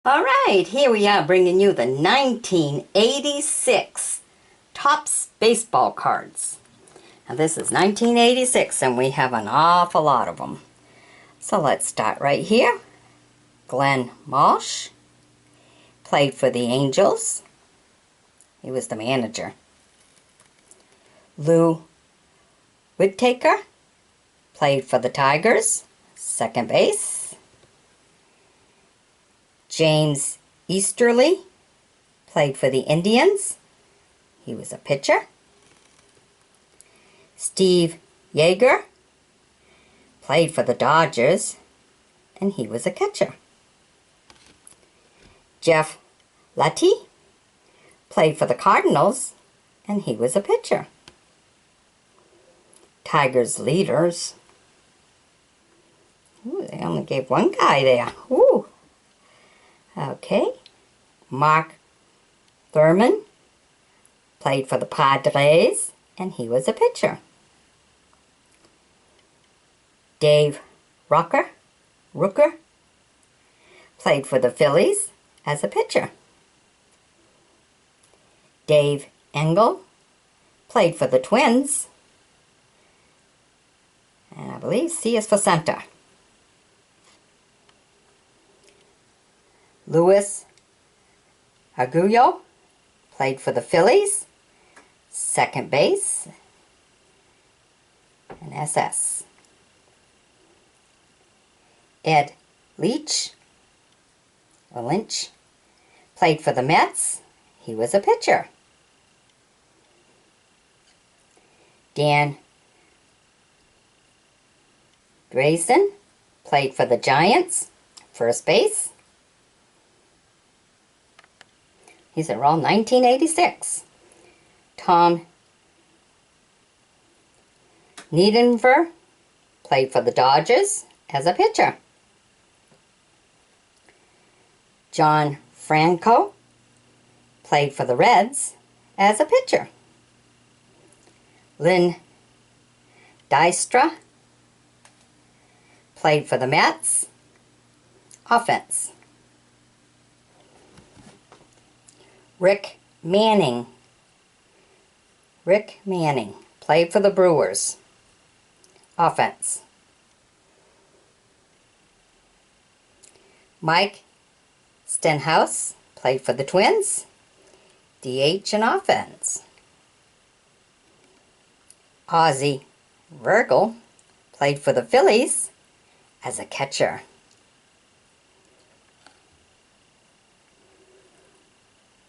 All right, here we are bringing you the 1986 Topps baseball cards. Now this is 1986 and we have an awful lot of them. So let's start right here. Glenn Walsh played for the Angels. He was the manager. Lou Whitaker played for the Tigers, second base. James Easterly played for the Indians. He was a pitcher. Steve Yeager played for the Dodgers, and he was a catcher. Jeff Lutty played for the Cardinals, and he was a pitcher. Tigers leaders. Ooh, they only gave one guy there. Ooh. Okay. Mark Thurman played for the Padres, and he was a pitcher. Dave Rooker played for the Phillies as a pitcher. Dave Engel played for the Twins, and I believe C is for center. Luis Aguyo played for the Phillies, second base, and SS. Ed Lynch played for the Mets. He was a pitcher. Dan Drayson played for the Giants, first base. These are all 1986. Tom Niedenver played for the Dodgers as a pitcher. John Franco played for the Reds as a pitcher. Lynn Dystra played for the Mets, offense. Rick Manning played for the Brewers, offense. Mike Stenhouse played for the Twins, DH and offense. Ozzie Virgil played for the Phillies as a catcher.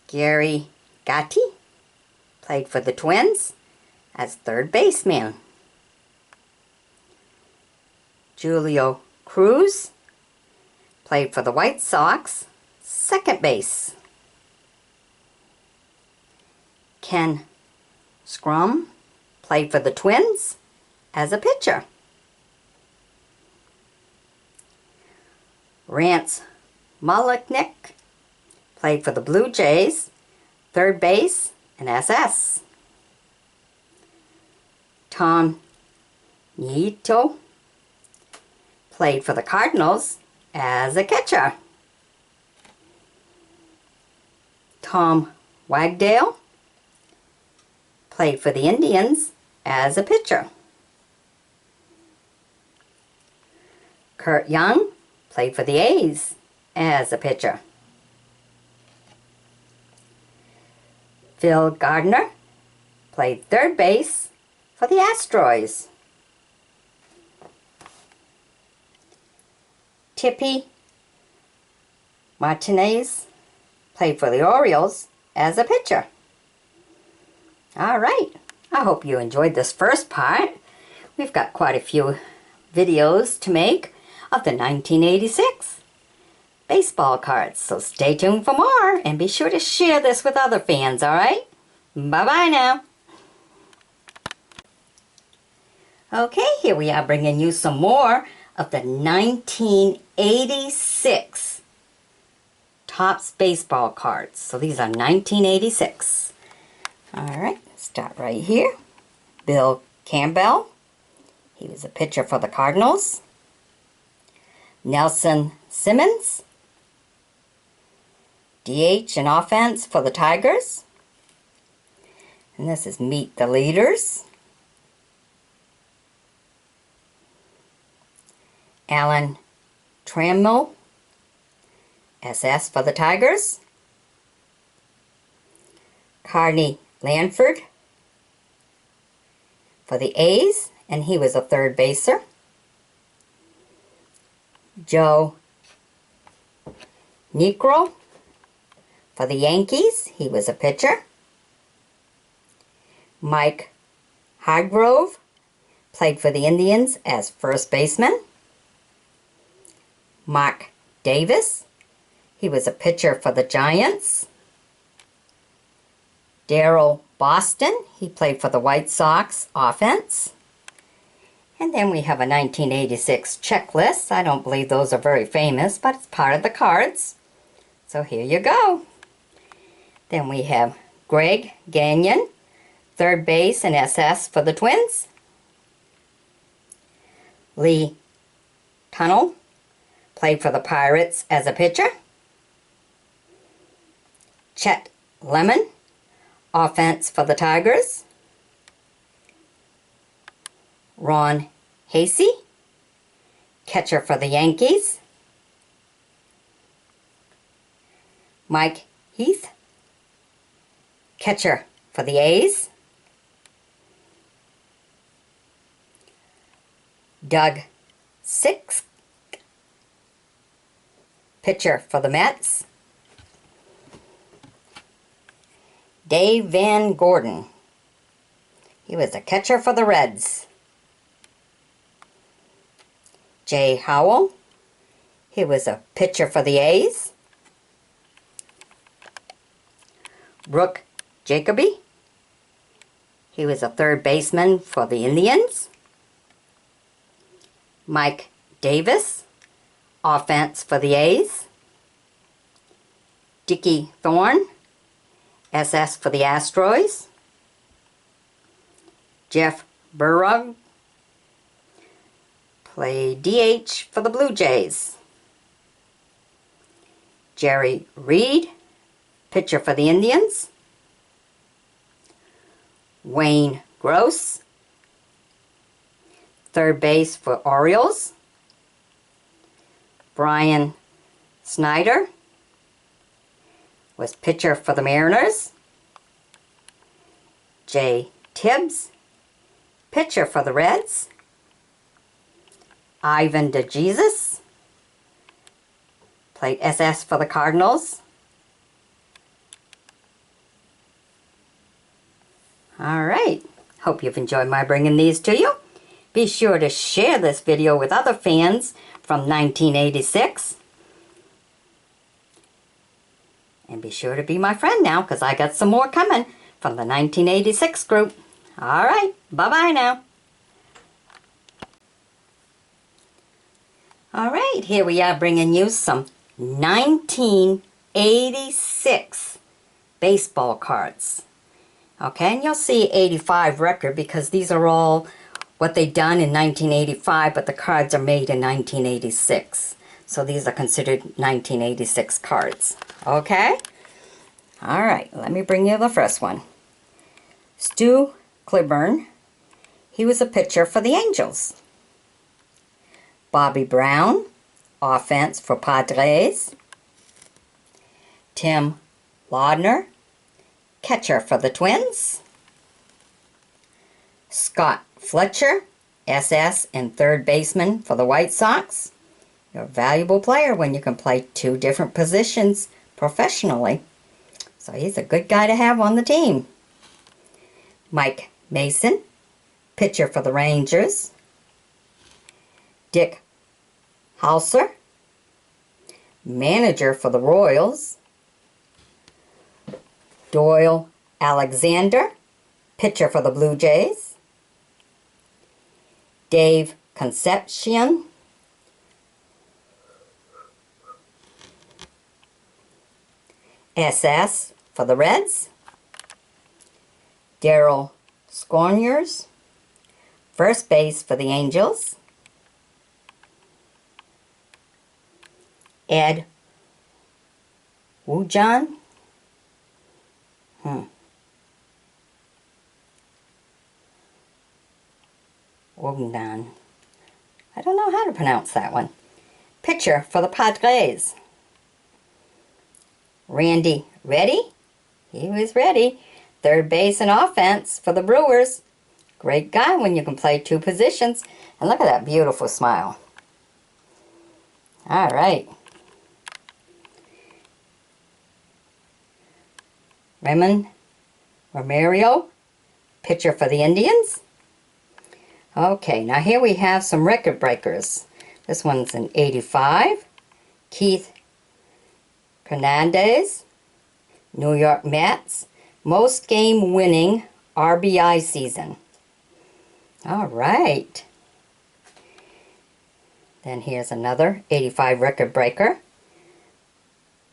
Gary Gatti played for the Twins as third baseman. Julio Cruz played for the White Sox, second base. Ken Scrum played for the Twins as a pitcher. Rance Molotnik played for the Blue Jays, third base, and SS. Tom Nieto played for the Cardinals as a catcher. Tom Wagdale played for the Indians as a pitcher. Kurt Young played for the A's as a pitcher. Phil Gardner played third base for the Astros. Tippy Martinez played for the Orioles as a pitcher. All right, I hope you enjoyed this first part. We've got quite a few videos to make of the 1986 baseball cards, so stay tuned for more and be sure to share this with other fans, all right? Bye-bye now. Okay, here we are bringing you some more of the 1986 Topps baseball cards. So these are 1986. All right, start right here. Bill Campbell. He was a pitcher for the Cardinals. Nelson Simmons DH and offense for the Tigers. And this is Meet the Leaders. Alan Trammell, SS for the Tigers. Carney Lanford for the A's, and he was a third baser. Joe Niekro for the Yankees, he was a pitcher. Mike Hargrove played for the Indians as first baseman. Mark Davis, he was a pitcher for the Giants. Darrell Boston, he played for the White Sox offense. And then we have a 1986 checklist. I don't believe those are very famous, but it's part of the cards. So here you go. Then we have Greg Gagnon, third base and SS for the Twins. Lee Tunnell played for the Pirates as a pitcher. Chet Lemon, offense for the Tigers. Ron Hasey, catcher for the Yankees. Mike Heath, catcher for the A's. Doug Six, pitcher for the Mets. Dave Van Gordon, he was a catcher for the Reds. Jay Howell, he was a pitcher for the A's. Brooke Jacoby, he was a third baseman for the Indians. Mike Davis, offense for the A's. Dickie Thorne, SS for the Astros. Jeff Burrug played DH for the Blue Jays. Jerry Reed, pitcher for the Indians. Wayne Gross, third base for Orioles. Brian Snyder was pitcher for the Mariners. Jay Tibbs, pitcher for the Reds. Ivan DeJesus played SS for the Cardinals. All right, hope you've enjoyed my bringing these to you. Be sure to share this video with other fans from 1986. And be sure to be my friend now, because I got some more coming from the 1986 group. All right, bye-bye now. All right, here we are bringing you some 1986 baseball cards. Okay, and you'll see 85 record because these are all what they done in 1985, but the cards are made in 1986. So these are considered 1986 cards. Okay? All right, let me bring you the first one. Stu Cliburn, he was a pitcher for the Angels. Bobby Brown, offense for Padres. Tim Laudner, catcher for the Twins. Scott Fletcher, SS and third baseman for the White Sox. You're a valuable player when you can play two different positions professionally. So he's a good guy to have on the team. Mike Mason, pitcher for the Rangers. Dick Hauser, manager for the Royals. Doyle Alexander, pitcher for the Blue Jays. Dave Concepcion, SS for the Reds. Darryl Scorniers, first base for the Angels. Ed Wujan? Wognan. I don't know how to pronounce that one. Pitcher for the Padres. Randy, ready? He was ready. Third base and offense for the Brewers. Great guy when you can play two positions. And look at that beautiful smile. All right. Raymond Romario, pitcher for the Indians. Okay, now here we have some record breakers. This one's an 85. Keith Hernandez, New York Mets, most game winning RBI season. All right. Then here's another 85 record breaker.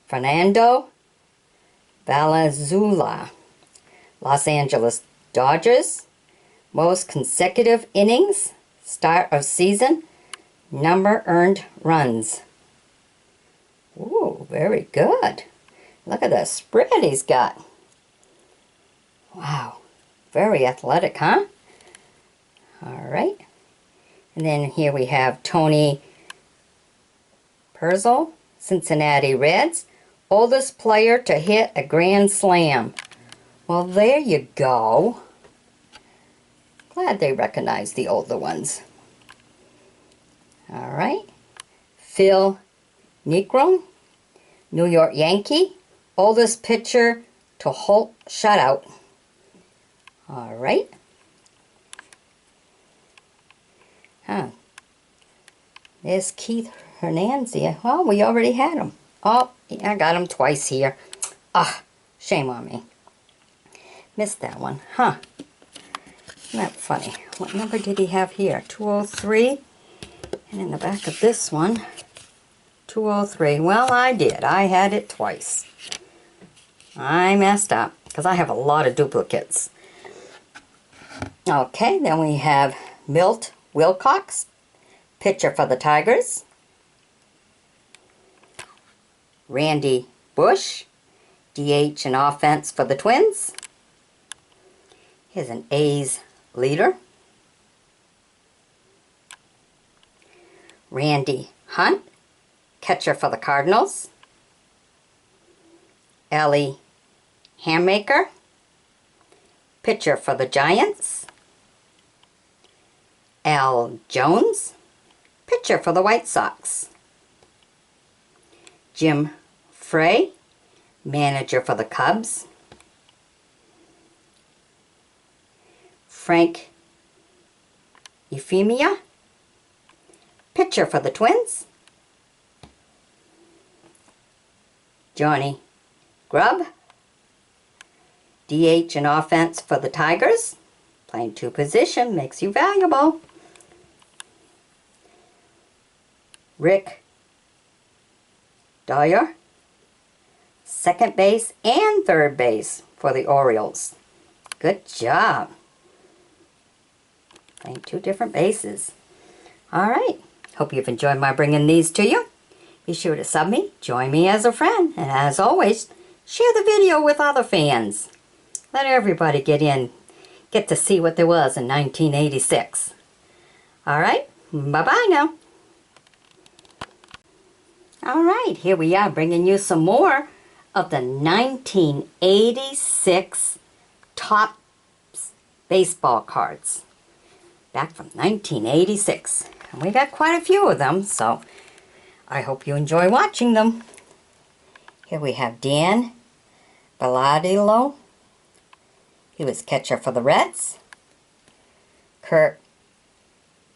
Fernando Valenzuela, Los Angeles Dodgers, most consecutive innings, start of season, number earned runs. Ooh, very good. Look at the spread he's got. Wow, very athletic, huh? All right. And then here we have Tony Perzel, Cincinnati Reds, oldest player to hit a grand slam. Well, there you go. Glad they recognize the older ones. All right. Phil Niekron, New York Yankee, oldest pitcher to hold shutout. All right. There's Keith Hernandez. Well, we already had him. Oh, I got him twice here. Ah, shame on me. Missed that one, huh? Isn't that funny? What number did he have here? 203. And in the back of this one, 203. Well, I did. I had it twice. I messed up because I have a lot of duplicates. Okay, then we have Milt Wilcox, pitcher for the Tigers. Randy Bush, DH and offense for the Twins. Here's an A's leader. Randy Hunt, catcher for the Cardinals. Ellie Hammaker, pitcher for the Giants. Al Jones, pitcher for the White Sox. Jim Frey, manager for the Cubs. Frank Euphemia, pitcher for the Twins. Johnny Grubb, DH and offense for the Tigers. Playing two position makes you valuable. Rick Dyer, second base and third base for the Orioles. Good job. Playing two different bases. All right. Hope you've enjoyed my bringing these to you. Be sure to sub me, join me as a friend, and as always, share the video with other fans. Let everybody get to see what there was in 1986. All right. Bye-bye now. All right, here we are bringing you some more of the 1986 Topps baseball cards. Back from 1986. And we got quite a few of them, so I hope you enjoy watching them. Here we have Dan Belladillo. He was catcher for the Reds. Kurt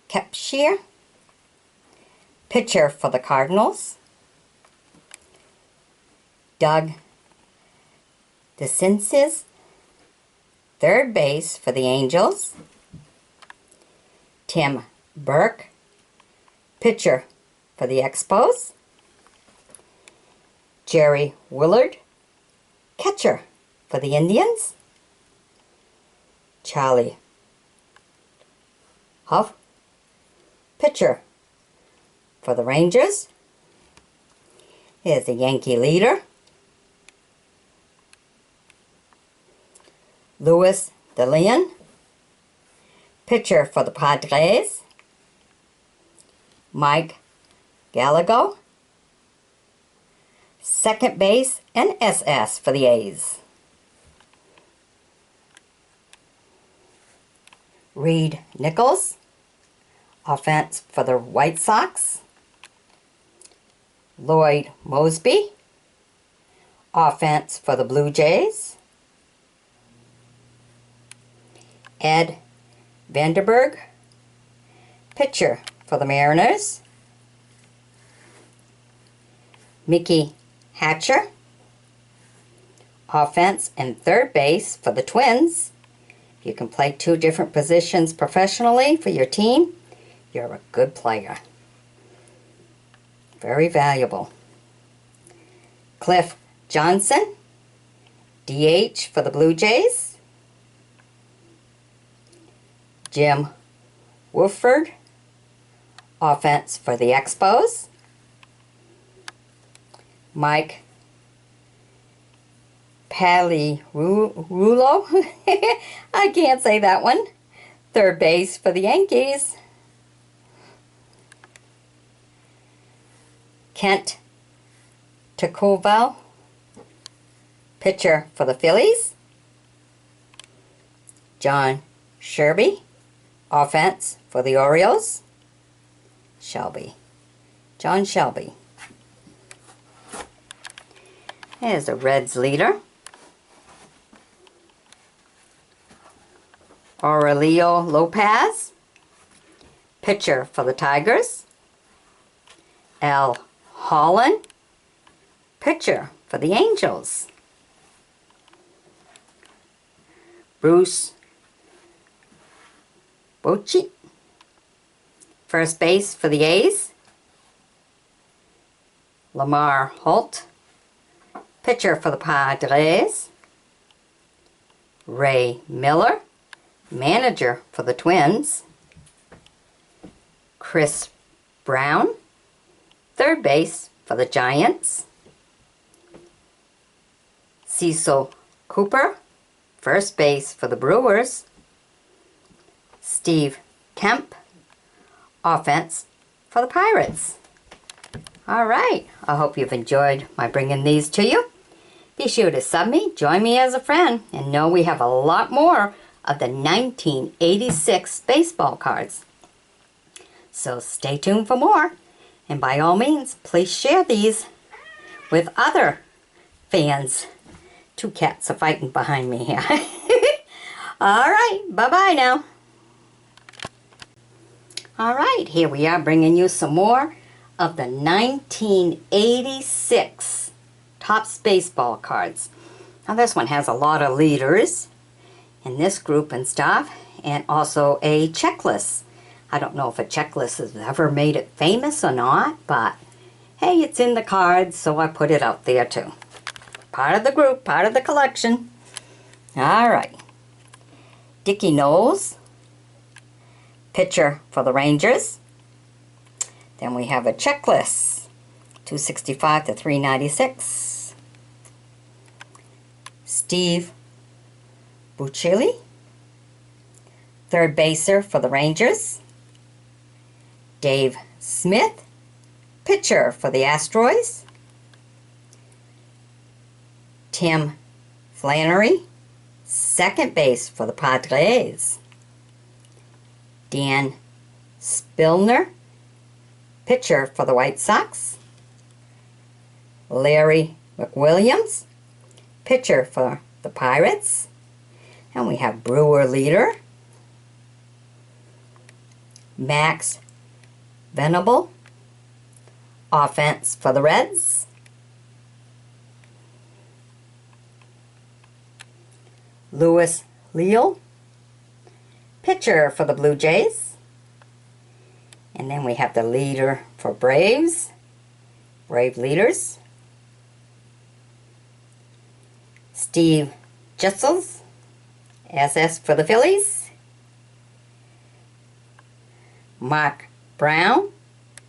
Kepshire, pitcher for the Cardinals. Doug DeCinces, third base for the Angels. Tim Burke, pitcher for the Expos. Jerry Willard, catcher for the Indians. Charlie Huff, pitcher for the Rangers. Here's the Yankee leader, Louis DeLeon. Pitcher for the Padres, Mike Gallego. Second base and SS for the A's. Reed Nichols. Offense for the White Sox. Lloyd Mosby. Offense for the Blue Jays. Ed Vanderberg. Pitcher for the Mariners. Mickey Hatcher. Offense and third base for the Twins. If you can play two different positions professionally for your team, you're a good player. Very valuable. Cliff Johnson, DH for the Blue Jays. Jim Wolford, offense for the Expos. Mike Rulo, I can't say that one. Third base for the Yankees. Kent Tacova, pitcher for the Phillies. John Shelby, offense for the Orioles. John Shelby. There's the Reds leader. Aurelio Lopez, pitcher for the Tigers. Al Holland, pitcher for the Angels. Bruce Bochy, first base for the A's. Lamar Holt, pitcher for the Padres. Ray Miller, manager for the Twins. Chris Brown, third base for the Giants. Cecil Cooper, first base for the Brewers. Steve Kemp, offense for the Pirates. All right, I hope you've enjoyed my bringing these to you. Be sure to sub me, join me as a friend, and know we have a lot more of the 1986 baseball cards. So stay tuned for more, and by all means, please share these with other fans. Two cats are fighting behind me here. All right, bye-bye now. All right, here we are bringing you some more of the 1986 Topps baseball cards. Now this one has a lot of leaders in this group and stuff, and also a checklist. I don't know if a checklist has ever made it famous or not, but hey, it's in the cards, so I put it out there too. Part of the group, part of the collection. All right. Dickie Knowles, pitcher for the Rangers. Then we have a checklist, 265 to 396. Steve Buccelli, third baser for the Rangers. Dave Smith, pitcher for the Astros. Tim Flannery, second base for the Padres. Dan Spillner, pitcher for the White Sox. Larry McWilliams, pitcher for the Pirates. And we have Brewer leader. Max Venable, offense for the Reds. Louis Leal, pitcher for the Blue Jays. And then we have the leader for Braves, Brave leaders. Steve Jussels, SS for the Phillies. Mark Brown,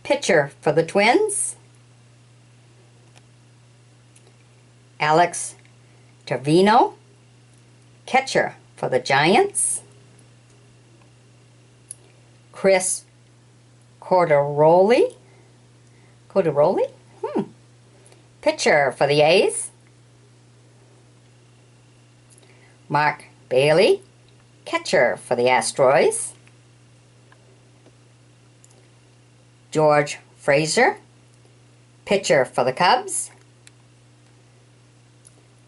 pitcher for the Twins. Alex Trevino, catcher for the Giants. Chris Cordaroli. Pitcher for the A's. Mark Bailey, catcher for the Astros. George Frazier, pitcher for the Cubs.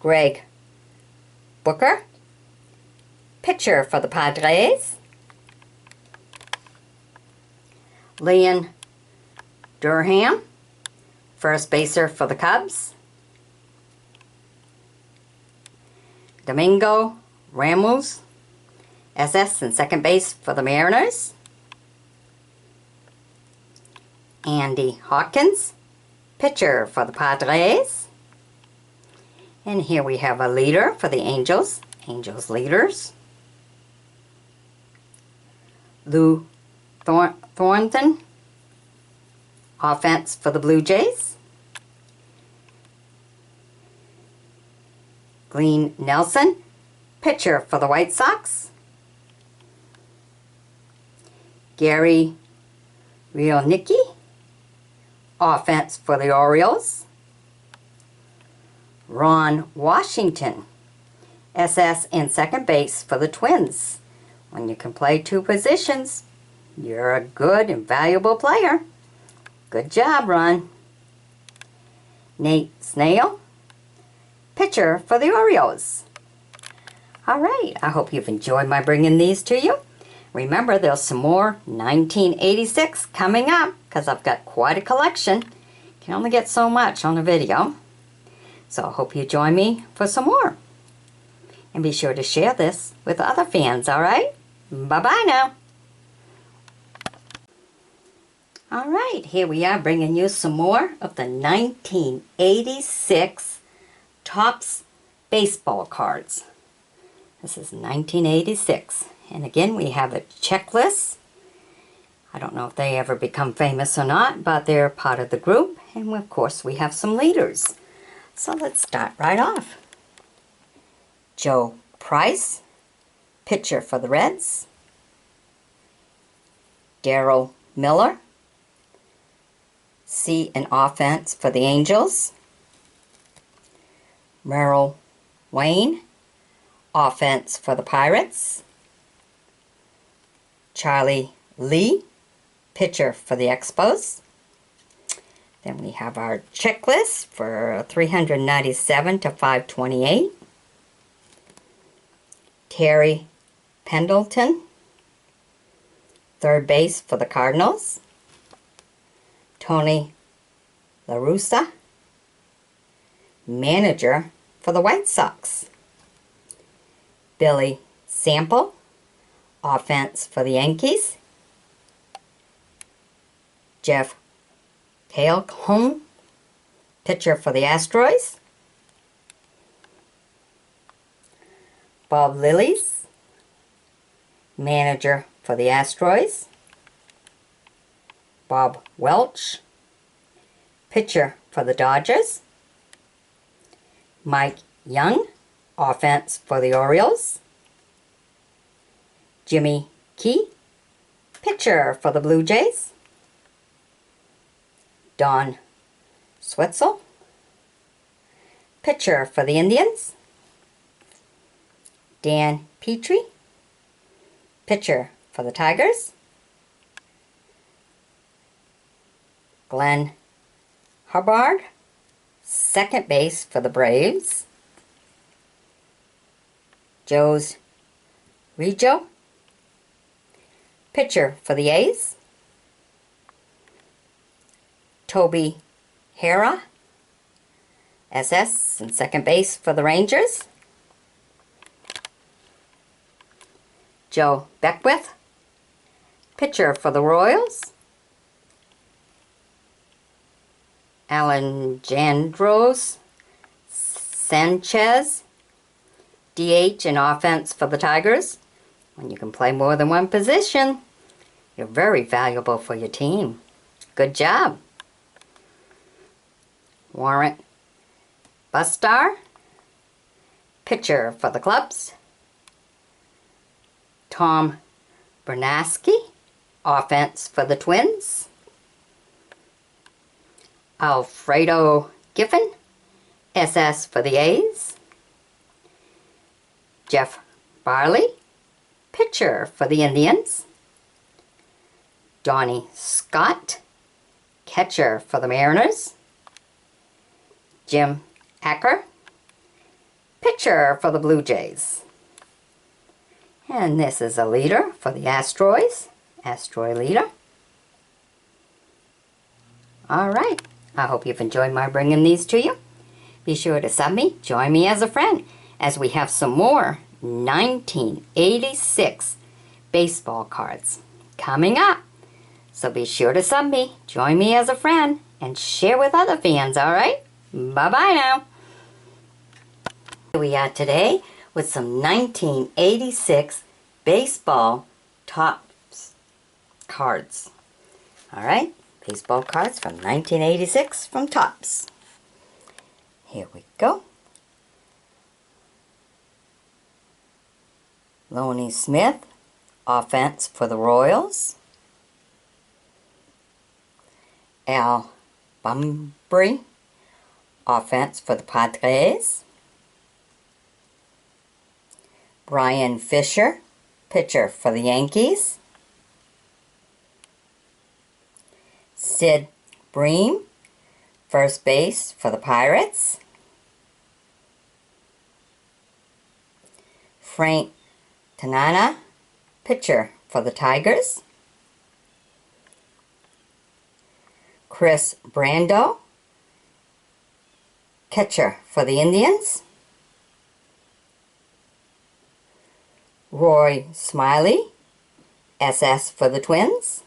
Greg Booker, pitcher for the Padres. Liam Durham, first baser for the Cubs. Domingo Ramos, SS and second base for the Mariners. Andy Hawkins, pitcher for the Padres. And here we have a leader for the Angels. Angels leaders. Lou Thornton, offense for the Blue Jays. Glenn Nelson, pitcher for the White Sox. Gary Rielnicki, offense for the Orioles. Ron Washington, SS and second base for the Twins. When you can play two positions, you're a good and valuable player. Good job, Ron. Nate Snail, pitcher for the Orioles. All right, I hope you've enjoyed my bringing these to you. Remember, there's some more 1986 coming up because I've got quite a collection. Can only get so much on a video. So I hope you join me for some more. And be sure to share this with other fans, all right? Bye-bye now. All right, here we are bringing you some more of the 1986 Topps baseball cards. This is 1986. And again, we have a checklist. I don't know if they ever become famous or not, but they're part of the group. And of course, we have some leaders. So let's start right off. Joe Price, pitcher for the Reds. Darryl Miller, C and offense for the Angels. Merrill Wayne, offense for the Pirates. Charlie Lee, pitcher for the Expos. Then we have our checklist for 397 to 528. Terry Pendleton, third base for the Cardinals. Tony La Russa, manager for the White Sox. Billy Sample, offense for the Yankees. Jeff Calhoun, pitcher for the Astros. Bob Lillis, manager for the Astros. Bob Welch, pitcher for the Dodgers. Mike Young, offense for the Orioles. Jimmy Key, pitcher for the Blue Jays. Don Switzel, pitcher for the Indians. Dan Petrie, pitcher for the Tigers. Glenn Hubbard, second base for the Braves. Jose Rijo, pitcher for the A's. Toby Hara, SS and second base for the Rangers. Joe Beckwith, pitcher for the Royals. Alejandro Sanchez, DH and offense for the Tigers. When you can play more than one position, you're very valuable for your team. Good job. Warrant Bustar, pitcher for the Cubs. Tom Bernaski, offense for the Twins. Alfredo Giffen, SS for the A's. Jeff Barley, pitcher for the Indians. Donnie Scott, catcher for the Mariners. Jim Acker, pitcher for the Blue Jays. And this is a leader for the Asteroids, Asteroid leader. All right, I hope you've enjoyed my bringing these to you. Be sure to sub me, join me as a friend, as we have some more 1986 baseball cards coming up. So be sure to sub me, join me as a friend, and share with other fans, all right? Bye-bye now. Here we are today with some 1986 baseball Topps cards. All right, baseball cards from 1986 from Topps. Here we go. Lonnie Smith, offense for the Royals. Al Bumbry, offense for the Padres. Brian Fisher, pitcher for the Yankees. Sid Bream, first base for the Pirates. Frank Tanana, pitcher for the Tigers. Chris Brando, catcher for the Indians. Roy Smiley, SS for the Twins.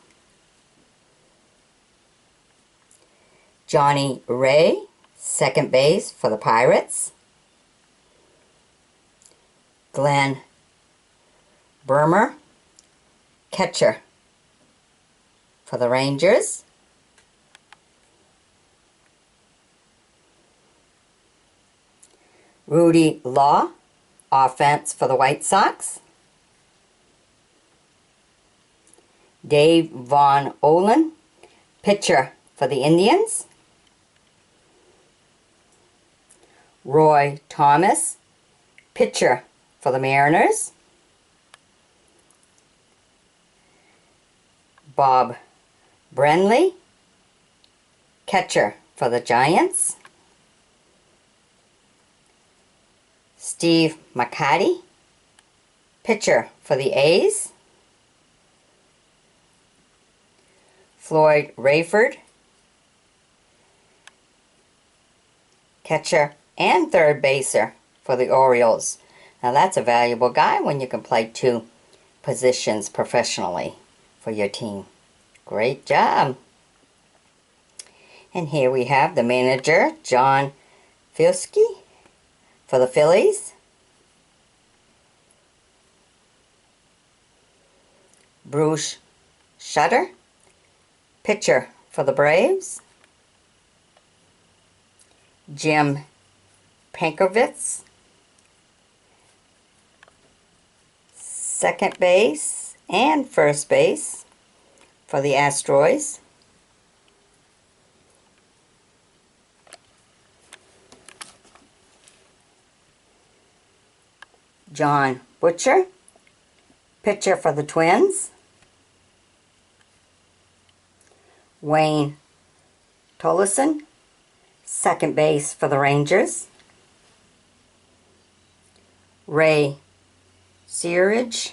Johnny Ray, second base for the Pirates. Glenn Burmer, catcher for the Rangers. Rudy Law, offense for the White Sox. Dave Von Olen, pitcher for the Indians. Roy Thomas, pitcher for the Mariners. Bob Brenly, catcher for the Giants. Steve McCarty, pitcher for the A's. Floyd Rayford, catcher and third baser for the Orioles. Now that's a valuable guy when you can play two positions professionally for your team. Great job. And here we have the manager, John Fielski for the Phillies. Bruce Sutter, pitcher for the Braves. Jim Pankovitz, second base and first base for the Asteroids. John Butcher, pitcher for the Twins. Wayne Tolleson, second base for the Rangers. Ray Searage,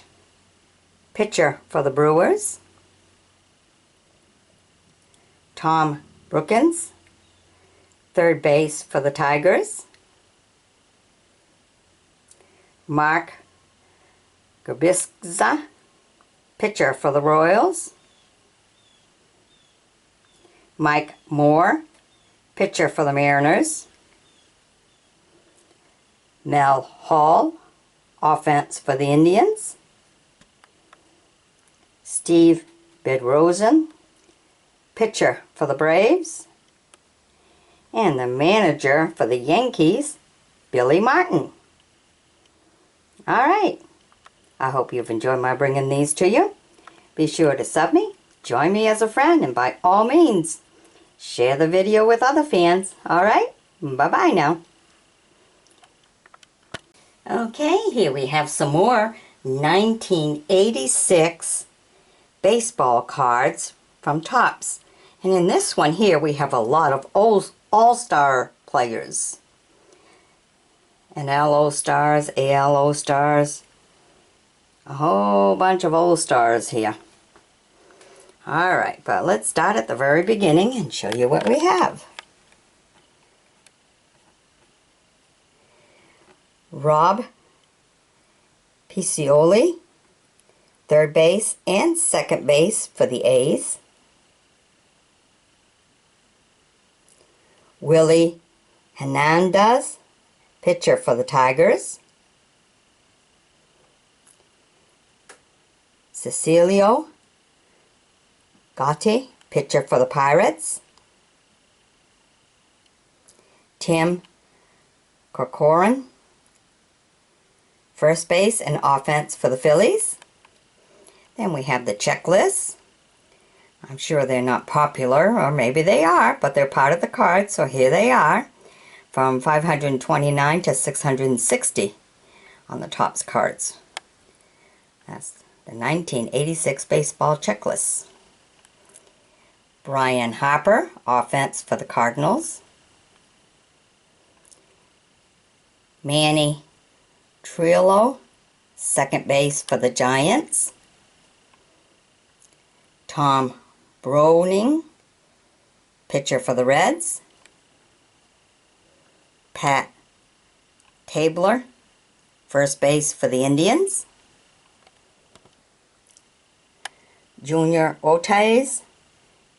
pitcher for the Brewers. Tom Brookins, third base for the Tigers. Mark Gabisza, pitcher for the Royals. Mike Moore, pitcher for the Mariners. Mel Hall, offense for the Indians. Steve Bedrosian, pitcher for the Braves. And the manager for the Yankees, Billy Martin. All right. I hope you've enjoyed my bringing these to you. Be sure to sub me, join me as a friend, and by all means, share the video with other fans. Alright? Bye-bye now. Okay, here we have some more 1986 baseball cards from Topps. And in this one here, we have a lot of all-star players. NL All-Stars, AL All-Stars. A whole bunch of All-Stars here. Alright, but let's start at the very beginning and show you what we have. Rob Piccioli, third base and second base for the A's. Willie Hernandez, pitcher for the Tigers. Cecilio Gotti, pitcher for the Pirates. Tim Corcoran, first base and offense for the Phillies. Then we have the checklist. I'm sure they're not popular, or maybe they are, but they're part of the card, so here they are. From 529 to 660 on the Topps cards. That's the 1986 baseball checklist. Brian Harper, offense for the Cardinals. Manny Trillo, second base for the Giants. Tom Browning, pitcher for the Reds. Pat Tabler, first base for the Indians. Junior Otaes,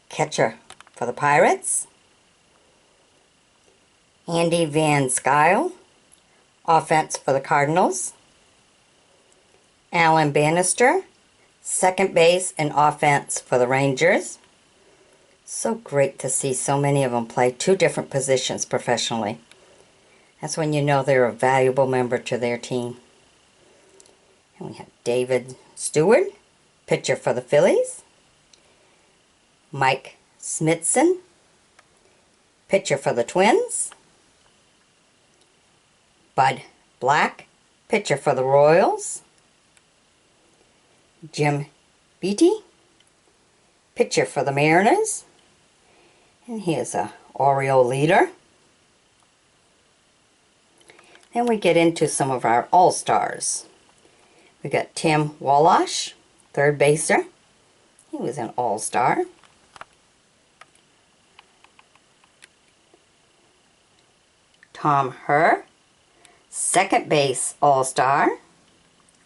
catcher for the Pirates. Andy Van Skyl, offense for the Cardinals. Alan Bannister, second base and offense for the Rangers. So great to see so many of them play two different positions professionally. That's when you know they're a valuable member to their team. And we have David Stewart, pitcher for the Phillies. Mike Smithson, pitcher for the Twins. Bud Black, pitcher for the Royals. Jim Beattie, pitcher for the Mariners. And here's a Oriole leader. Then we get into some of our All-Stars. We got Tim Wallach, third baser. He was an All-Star. Tom Herr, second base All-Star.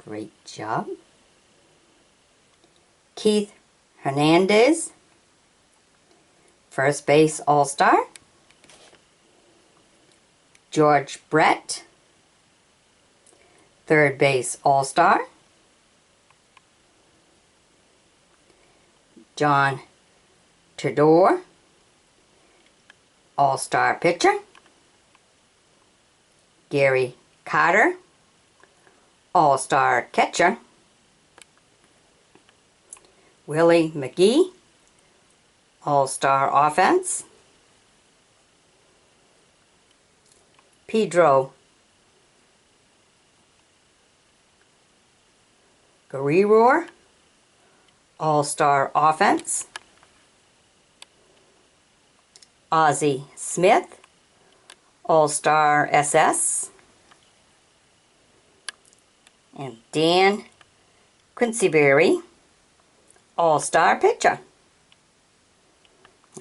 Great job. Keith Hernandez, first base All-Star. George Brett, third base All-Star. John Tudor, All-Star pitcher. Gary Carter, All-Star catcher. Willie McGee, All-Star offense. Pedro Guerrero, All-Star offense. Ozzie Smith, All-Star SS. And Dan Quincyberry, All-Star pitcher.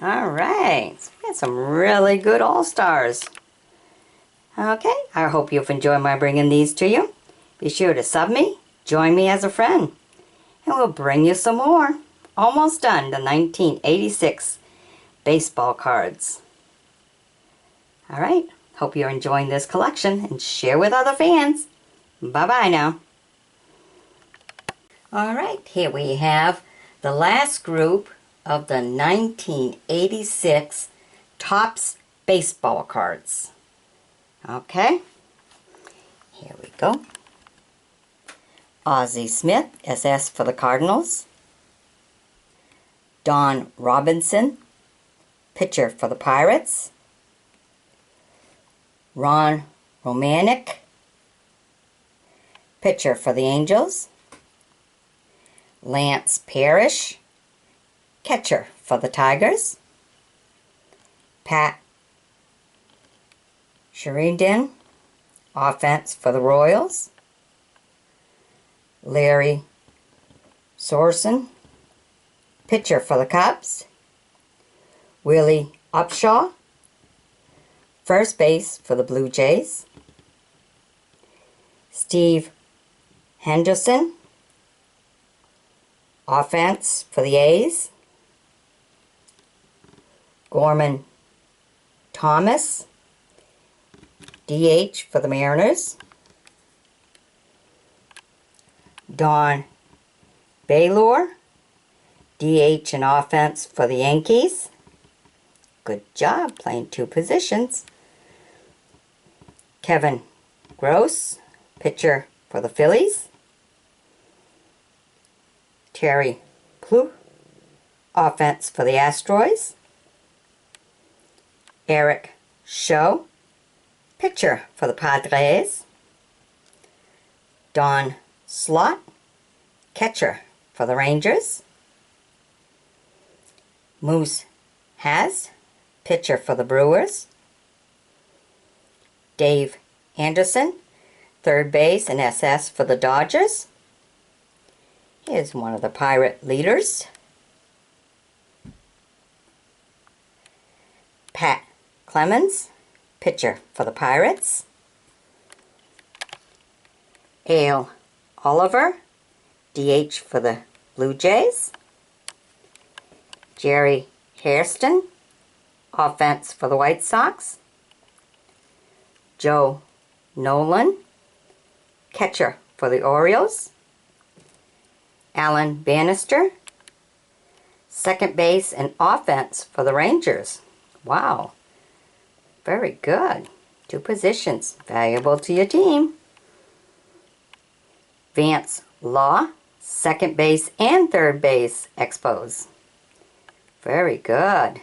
Alright, so we got some really good All-Stars. Okay, I hope you've enjoyed my bringing these to you. Be sure to sub me, join me as a friend, and we'll bring you some more. Almost done, the 1986 baseball cards. Alright, hope you're enjoying this collection and share with other fans. Bye-bye now. Alright, here we have the last group of the 1986 Topps baseball cards. Okay, here we go. Ozzie Smith, SS for the Cardinals. Don Robinson, pitcher for the Pirates. Ron Romanic, pitcher for the Angels. Lance Parrish, catcher for the Tigers. Pat Sheridan, offense for the Royals. Larry Sorsen, pitcher for the Cubs. Willie Upshaw, first base for the Blue Jays. Steve Henderson, offense for the A's. Gorman Thomas, DH for the Mariners. Don Baylor, DH and offense for the Yankees. Good job playing two positions. Kevin Gross, pitcher for the Phillies. Terry Plouffe, offense for the Astros. Eric Show, pitcher for the Padres. Don Slott, catcher for the Rangers. Moose Has, pitcher for the Brewers. Dave Anderson, third base and SS for the Dodgers. Here's one of the Pirate leaders. Pat Clemens, pitcher for the Pirates. Ale Oliver, DH for the Blue Jays. Jerry Hairston, offense for the White Sox. Joe Nolan, catcher for the Orioles. Alan Bannister, second base and offense for the Rangers. Wow, very good. Two positions, valuable to your team. Vance Law, second base and third base Expos. Very good.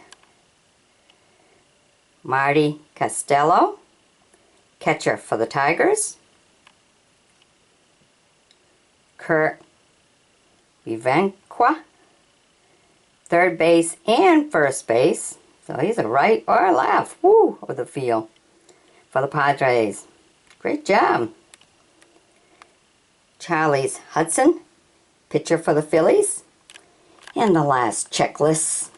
Marty Costello, catcher for the Tigers. Kurt Vivenqua, third base and first base. So he's a right or a left, woo, of the field for the Padres. Great job. Charlie Hudson, pitcher for the Phillies. And the last checklist,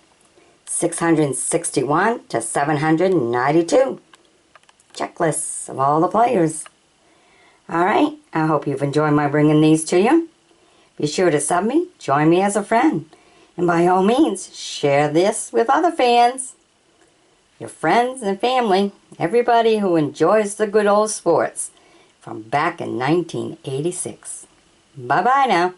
661 to 792. Checklists of all the players. Alright, I hope you've enjoyed my bringing these to you. Be sure to sub me, join me as a friend. And by all means, share this with other fans. Your friends and family, everybody who enjoys the good old sports from back in 1986. Bye-bye now.